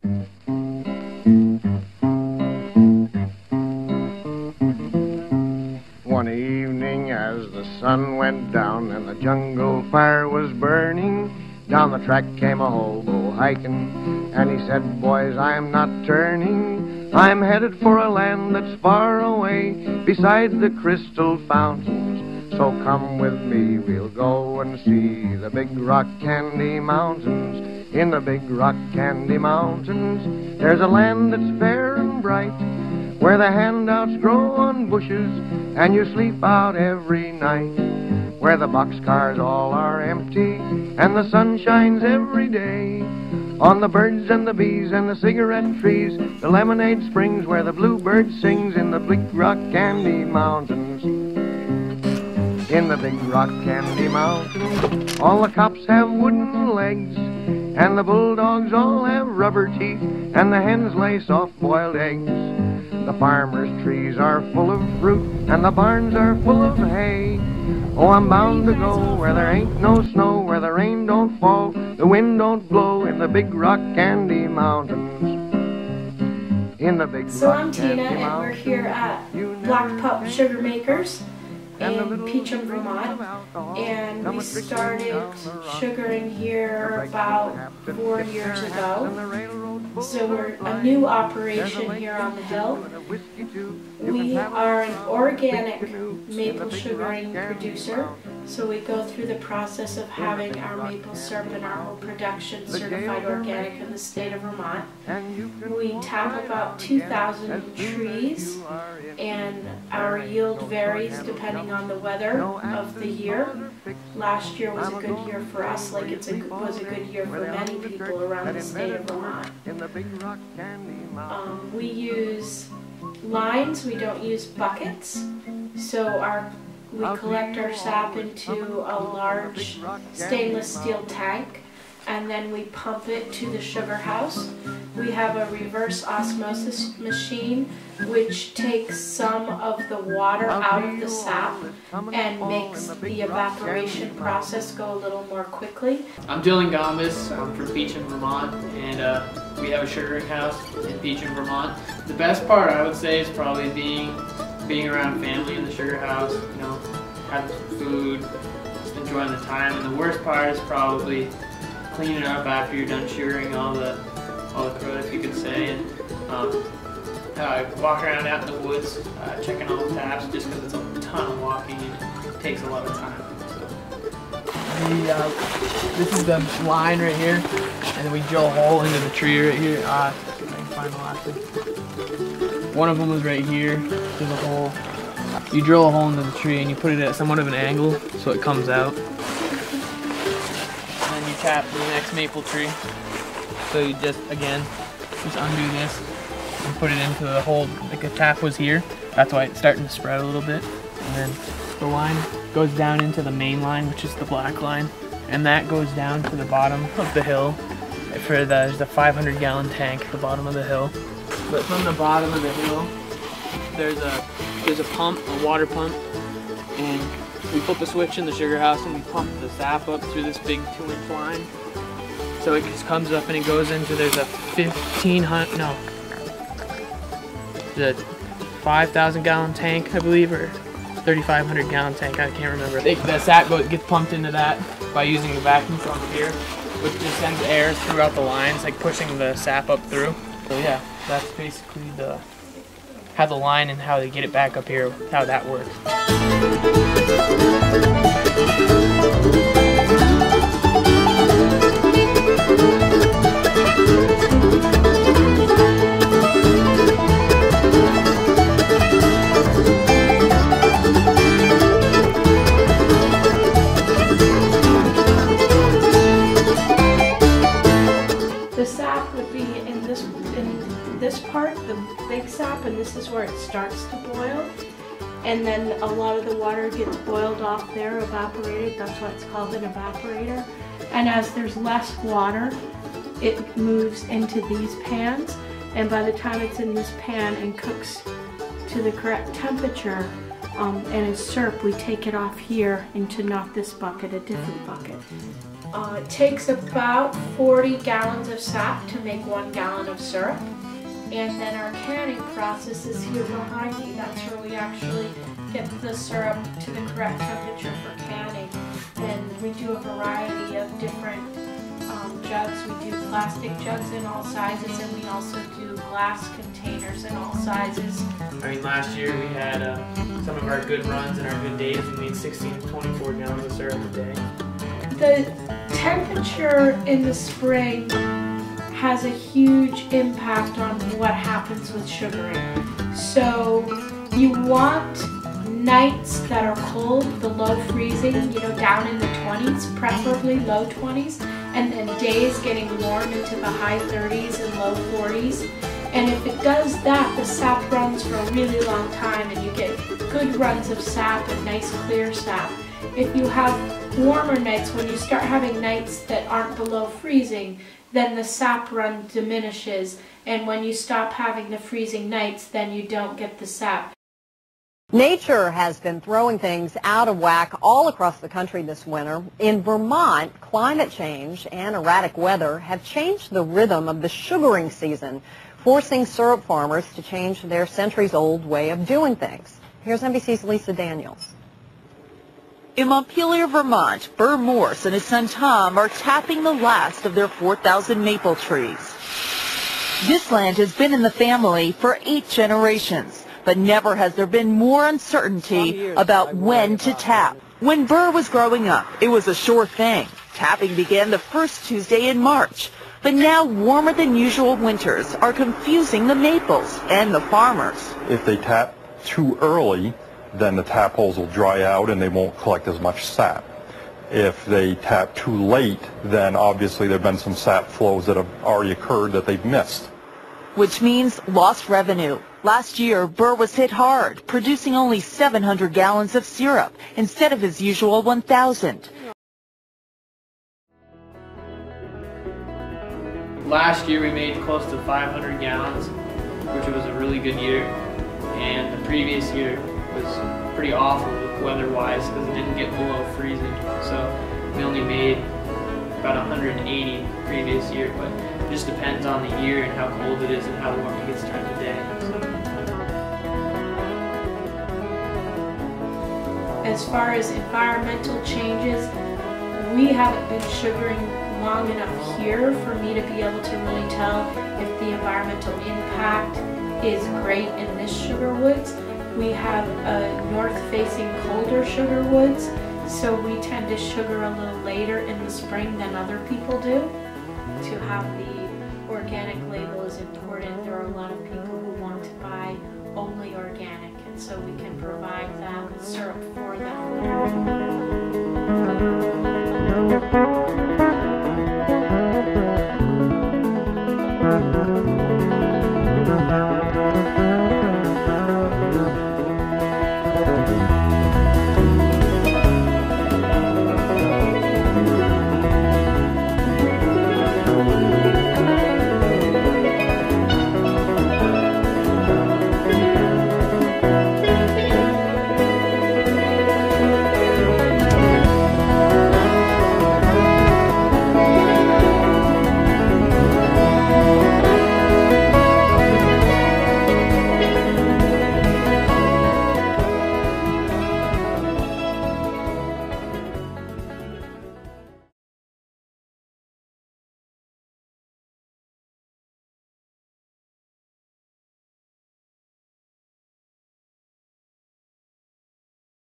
One evening as the sun went down and the jungle fire was burning, down the track came a hobo hiking, and he said, "Boys, I am not turning. I'm headed for a land that's far away, beside the crystal fountains. So come with me, we'll go and see the big rock candy mountains. In the big rock candy mountains, there's a land that's fair and bright, where the handouts grow on bushes and you sleep out every night, where the boxcars all are empty and the sun shines every day on the birds and the bees and the cigarette trees, the lemonade springs where the bluebird sings. In the big rock candy mountains, in the big rock candy mountains, all the cops have wooden legs and the bulldogs all have rubber teeth and the hens lay soft-boiled eggs. The farmers' trees are full of fruit and the barns are full of hay. Oh, I'm bound to go where there ain't no snow, where the rain don't fall, the wind don't blow, in the big rock candy mountains. In the big So rock I'm Tina, and we're here at Black Pup Sugar Makers in Peacham, Vermont, and we started sugaring here about 4 years ago. So we're a new operation here on the hill. We are an organic maple sugaring producer, so we go through the process of having our maple syrup and our whole production certified organic in the state of Vermont. We tap about 2,000 trees, and our yield varies depending on the weather of the year. Last year was a good year for us, like it was a good year for many people around the state of Vermont. We use lines, we don't use buckets, so we collect our sap into a large stainless steel tank, and then we pump it to the sugar house. We have a reverse osmosis machine which takes some of the water out of the sap and makes the evaporation process go a little more quickly. I'm Dylan Gombis. I'm from Peacham, Vermont, and we have a sugaring house in Peacham, Vermont. The best part, I would say, is probably being around family in the sugar house, you know, having some food, just enjoying the time. And the worst part is probably cleaning up after you're done sugaring all the crud, if you could say, and walk around out in the woods, checking all the taps, just because it's a ton of walking and it takes a lot of time. So. This is the line right here, and then we drill a hole into the tree right here. I can find the last one. One of them was right here. There's a hole. You drill a hole into the tree and you put it at somewhat of an angle so it comes out. And then you tap the next maple tree. So you just undo this and put it into the hole. Like the tap was here. That's why it's starting to spread a little bit. And then the line goes down into the main line, which is the black line. And that goes down to the bottom of the hill. There's a 500-gallon tank at the bottom of the hill. But from the bottom of the hill, there's a pump, a water pump, and we flip a switch in the sugar house and we pump the sap up through this big 2-inch line. So it just comes up and it goes into, there's a 5,000-gallon tank, I believe, or 3,500-gallon tank, I can't remember. The sap gets pumped into that by using the vacuum pump here, which just sends air throughout the lines, like pushing the sap up through. So yeah, that's basically how the line and how they get it back up here, how that works. The sap would be in this part, the big sap, and this is where it starts to boil. And then a lot of the water gets boiled off there, evaporated. That's why it's called an evaporator. And as there's less water, it moves into these pans. And by the time it's in this pan and cooks to the correct temperature, and it's syrup, we take it off here into not this bucket, a different bucket. It takes about 40 gallons of sap to make 1 gallon of syrup. And then our canning process is here behind me. That's where we actually get the syrup to the correct temperature for canning. And we do a variety of different jugs. We do plastic jugs in all sizes, and we also do glass containers in all sizes. I mean, last year we had some of our good runs and our good days. We made 16 to 24 gallons of syrup a day. The temperature in the spring has a huge impact on what happens with sugaring. So you want nights that are cold, below freezing, down in the 20s, preferably low 20s, and then days getting warm into the high 30s and low 40s. And if it does that, the sap runs for a really long time and you get good runs of sap and nice clear sap. If you have warmer nights, when you start having nights that aren't below freezing, then the sap run diminishes, and when you stop having the freezing nights, then you don't get the sap. Nature has been throwing things out of whack all across the country this winter. In Vermont, climate change and erratic weather have changed the rhythm of the sugaring season, forcing syrup farmers to change their centuries-old way of doing things. Here's NBC's Lisa Daniels. In Montpelier, Vermont, Burr Morse and his son Tom are tapping the last of their 4,000 maple trees. This land has been in the family for 8 generations, but never has there been more uncertainty about when to tap. When Burr was growing up, it was a sure thing. Tapping began the first Tuesday in March, but now warmer than usual winters are confusing the maples and the farmers. If they tap too early, then the tap holes will dry out and they won't collect as much sap. If they tap too late, then obviously there have been some sap flows that have already occurred that they've missed. Which means lost revenue. Last year, Burr was hit hard, producing only 700 gallons of syrup instead of his usual 1,000. Last year we made close to 500 gallons, which was a really good year. And the previous year was pretty awful weather-wise because it didn't get below freezing. So we only made about 180 previous year, but it just depends on the year and how cold it is and how warm it gets during the day. As far as environmental changes, we haven't been sugaring long enough here for me to be able to really tell if the environmental impact is great in this sugar woods. We have a north-facing colder sugar woods, so we tend to sugar a little later in the spring than other people do. To have the organic label is important. There are a lot of people who want to buy only organic, and so we can provide that syrup for them.